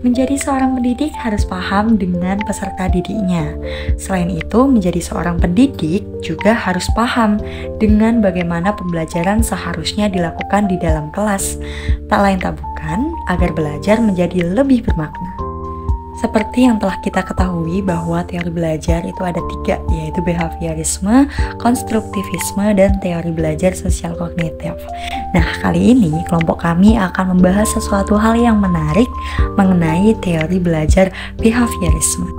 Menjadi seorang pendidik harus paham dengan peserta didiknya. Selain itu, menjadi seorang pendidik juga harus paham dengan bagaimana pembelajaran seharusnya dilakukan di dalam kelas. Tak lain tak bukan, agar belajar menjadi lebih bermakna. Seperti yang telah kita ketahui bahwa teori belajar itu ada 3, yaitu behaviorisme, konstruktivisme, dan teori belajar sosial kognitif. Nah, kali ini kelompok kami akan membahas sesuatu hal yang menarik mengenai teori belajar behaviorisme.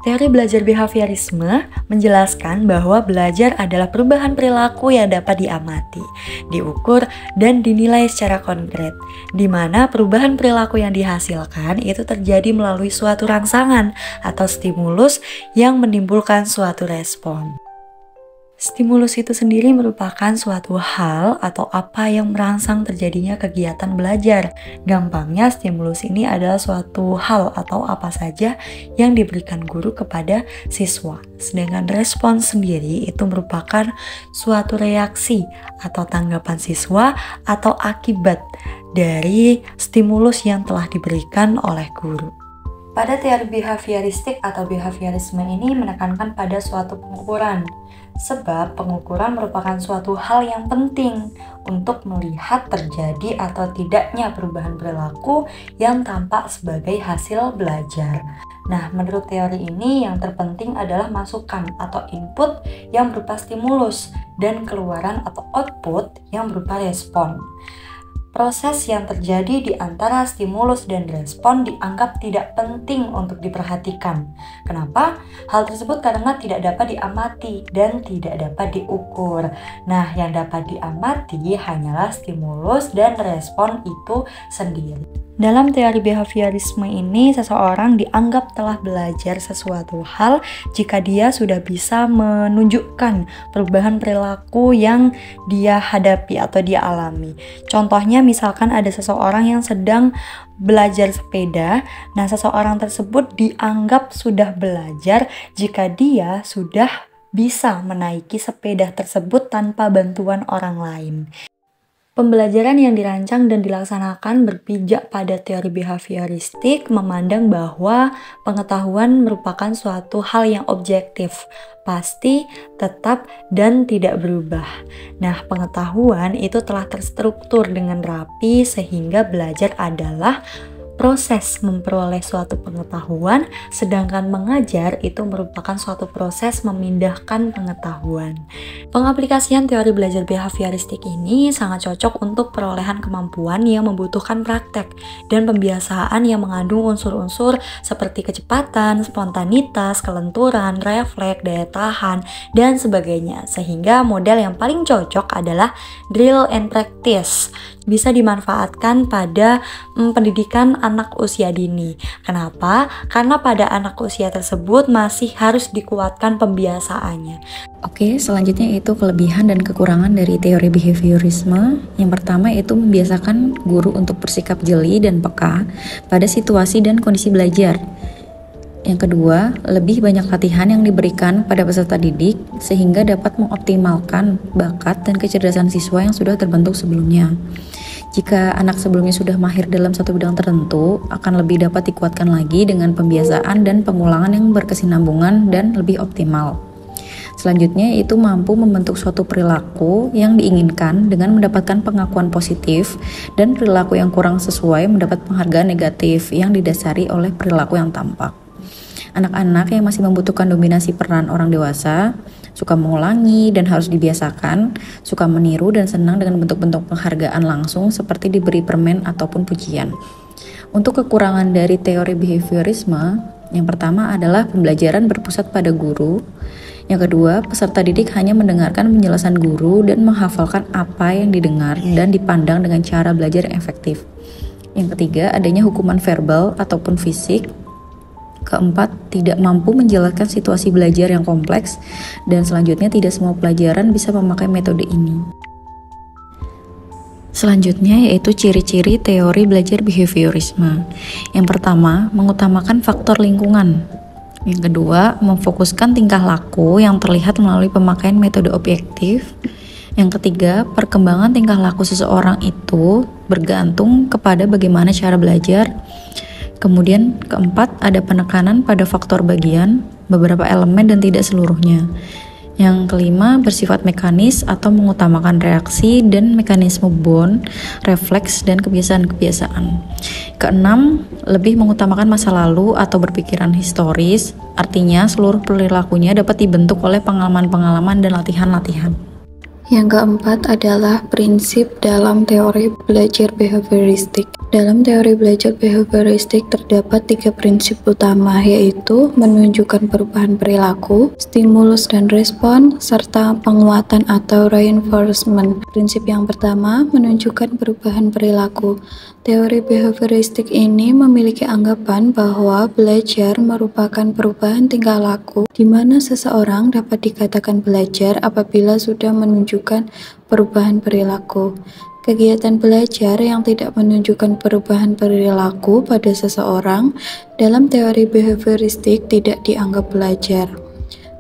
Teori belajar behaviorisme menjelaskan bahwa belajar adalah perubahan perilaku yang dapat diamati, diukur, dan dinilai secara konkret, di mana perubahan perilaku yang dihasilkan itu terjadi melalui suatu rangsangan atau stimulus yang menimbulkan suatu respon. Stimulus itu sendiri merupakan suatu hal atau apa yang merangsang terjadinya kegiatan belajar. Gampangnya, stimulus ini adalah suatu hal atau apa saja yang diberikan guru kepada siswa. Sedangkan respon sendiri itu merupakan suatu reaksi atau tanggapan siswa atau akibat dari stimulus yang telah diberikan oleh guru. Pada teori behavioristik atau behaviorisme ini menekankan pada suatu pengukuran. Sebab pengukuran merupakan suatu hal yang penting untuk melihat terjadi atau tidaknya perubahan perilaku yang tampak sebagai hasil belajar. Nah, menurut teori ini yang terpenting adalah masukan atau input yang berupa stimulus dan keluaran atau output yang berupa respon. Proses yang terjadi di antara stimulus dan respon dianggap tidak penting untuk diperhatikan. Kenapa? Hal tersebut karena tidak dapat diamati dan tidak dapat diukur. Nah, yang dapat diamati hanyalah stimulus dan respon itu sendiri. Dalam teori behaviorisme ini, seseorang dianggap telah belajar sesuatu hal jika dia sudah bisa menunjukkan perubahan perilaku yang dia hadapi atau dia alami. Contohnya, misalkan ada seseorang yang sedang belajar sepeda, nah seseorang tersebut dianggap sudah belajar jika dia sudah bisa menaiki sepeda tersebut tanpa bantuan orang lain. Pembelajaran yang dirancang dan dilaksanakan berpijak pada teori behavioristik memandang bahwa pengetahuan merupakan suatu hal yang objektif, pasti, tetap, dan tidak berubah. Nah, pengetahuan itu telah terstruktur dengan rapi sehingga belajar adalah proses memperoleh suatu pengetahuan, sedangkan mengajar itu merupakan suatu proses memindahkan pengetahuan. Pengaplikasian teori belajar behavioristik ini sangat cocok untuk perolehan kemampuan yang membutuhkan praktek dan pembiasaan yang mengandung unsur-unsur seperti kecepatan, spontanitas, kelenturan, refleks, daya tahan, dan sebagainya. Sehingga model yang paling cocok adalah drill and practice. Bisa dimanfaatkan pada pendidikan anak usia dini. Kenapa? Karena pada anak usia tersebut masih harus dikuatkan pembiasaannya. Oke, selanjutnya itu kelebihan dan kekurangan dari teori behaviorisme. Yang pertama itu membiasakan guru untuk bersikap jeli dan peka pada situasi dan kondisi belajar. Yang kedua, lebih banyak latihan yang diberikan pada peserta didik sehingga dapat mengoptimalkan bakat dan kecerdasan siswa yang sudah terbentuk sebelumnya. Jika anak sebelumnya sudah mahir dalam satu bidang tertentu, akan lebih dapat dikuatkan lagi dengan pembiasaan dan pengulangan yang berkesinambungan dan lebih optimal. Selanjutnya, itu mampu membentuk suatu perilaku yang diinginkan dengan mendapatkan pengakuan positif dan perilaku yang kurang sesuai mendapat penghargaan negatif yang didasari oleh perilaku yang tampak. Anak-anak yang masih membutuhkan dominasi peran orang dewasa, suka mengulangi dan harus dibiasakan, suka meniru dan senang dengan bentuk-bentuk penghargaan langsung seperti diberi permen ataupun pujian. Untuk kekurangan dari teori behaviorisme, yang pertama adalah pembelajaran berpusat pada guru. Yang kedua, peserta didik hanya mendengarkan penjelasan guru dan menghafalkan apa yang didengar dan dipandang dengan cara belajar yang efektif. Yang ketiga, adanya hukuman verbal ataupun fisik. Keempat, tidak mampu menjelaskan situasi belajar yang kompleks, dan selanjutnya tidak semua pelajaran bisa memakai metode ini. Selanjutnya yaitu ciri-ciri teori belajar behaviorisme. Yang pertama, mengutamakan faktor lingkungan. Yang kedua, memfokuskan tingkah laku yang terlihat melalui pemakaian metode objektif. Yang ketiga, perkembangan tingkah laku seseorang itu bergantung kepada bagaimana cara belajar. Kemudian keempat, ada penekanan pada faktor bagian, beberapa elemen dan tidak seluruhnya. Yang kelima, bersifat mekanis atau mengutamakan reaksi dan mekanisme bond, refleks, dan kebiasaan-kebiasaan. Keenam, lebih mengutamakan masa lalu atau berpikiran historis, artinya seluruh perilakunya dapat dibentuk oleh pengalaman-pengalaman dan latihan-latihan. Yang keempat adalah prinsip dalam teori belajar behavioristik. Dalam teori belajar behavioristik terdapat 3 prinsip utama, yaitu menunjukkan perubahan perilaku, stimulus dan respon, serta penguatan atau reinforcement. Prinsip yang pertama, menunjukkan perubahan perilaku. Teori behavioristik ini memiliki anggapan bahwa belajar merupakan perubahan tingkah laku, di mana seseorang dapat dikatakan belajar apabila sudah menunjukkan perubahan perilaku. Kegiatan belajar yang tidak menunjukkan perubahan perilaku pada seseorang dalam teori behavioristik tidak dianggap belajar.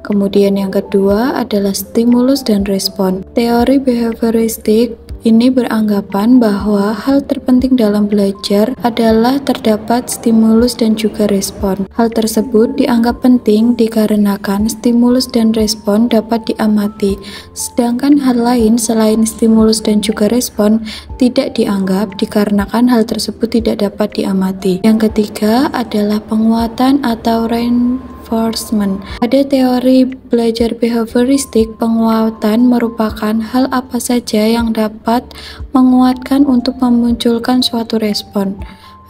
Kemudian yang kedua adalah stimulus dan respon. Teori behavioristik ini beranggapan bahwa hal terpenting dalam belajar adalah terdapat stimulus dan juga respon. Hal tersebut dianggap penting dikarenakan stimulus dan respon dapat diamati, sedangkan hal lain selain stimulus dan juga respon tidak dianggap dikarenakan hal tersebut tidak dapat diamati. Yang ketiga adalah penguatan atau reinforcement. Pada teori belajar behavioristik, penguatan merupakan hal apa saja yang dapat menguatkan untuk memunculkan suatu respon.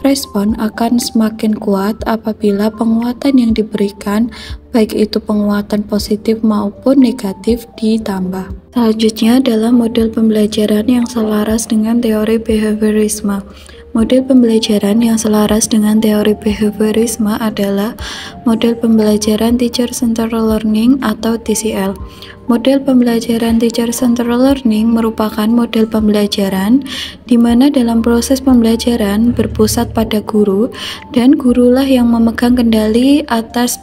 Respon akan semakin kuat apabila penguatan yang diberikan, baik itu penguatan positif maupun negatif, ditambah. Selanjutnya adalah model pembelajaran yang selaras dengan teori behaviorisme. Model pembelajaran yang selaras dengan teori behaviorisme adalah model pembelajaran Teacher-Centered Learning atau TCL. Model pembelajaran Teacher-Centered Learning merupakan model pembelajaran di mana dalam proses pembelajaran berpusat pada guru dan gurulah yang memegang kendali atas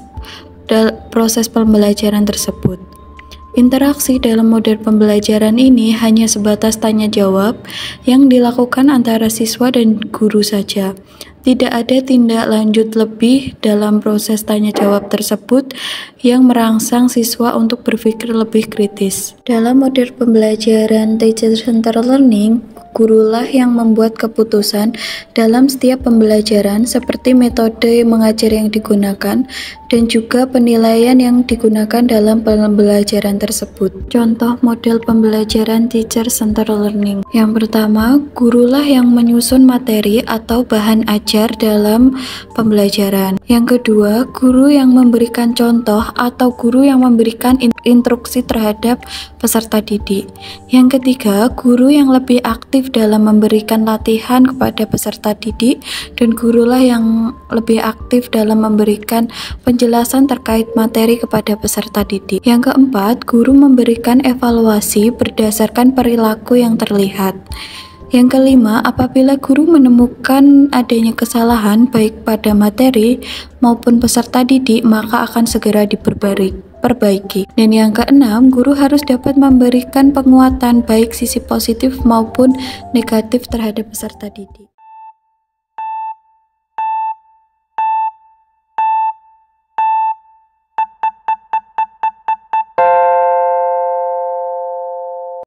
proses pembelajaran tersebut. Interaksi dalam model pembelajaran ini hanya sebatas tanya jawab yang dilakukan antara siswa dan guru saja. Tidak ada tindak lanjut lebih dalam proses tanya jawab tersebut yang merangsang siswa untuk berpikir lebih kritis. Dalam model pembelajaran Teacher-Centered Learning, gurulah yang membuat keputusan dalam setiap pembelajaran seperti metode mengajar yang digunakan dan juga penilaian yang digunakan dalam pembelajaran tersebut. Contoh model pembelajaran Teacher-Centered Learning. Yang pertama, gurulah yang menyusun materi atau bahan ajar dalam pembelajaran. Yang kedua, guru yang memberikan contoh atau guru yang memberikan instruksi terhadap peserta didik. Yang ketiga, guru yang lebih aktif dalam memberikan latihan kepada peserta didik dan gurulah yang lebih aktif dalam memberikan penjelasan terkait materi kepada peserta didik. Yang keempat, guru memberikan evaluasi berdasarkan perilaku yang terlihat. Yang kelima, apabila guru menemukan adanya kesalahan baik pada materi maupun peserta didik, maka akan segera diperbaiki. Dan yang keenam, guru harus dapat memberikan penguatan baik sisi positif maupun negatif terhadap peserta didik.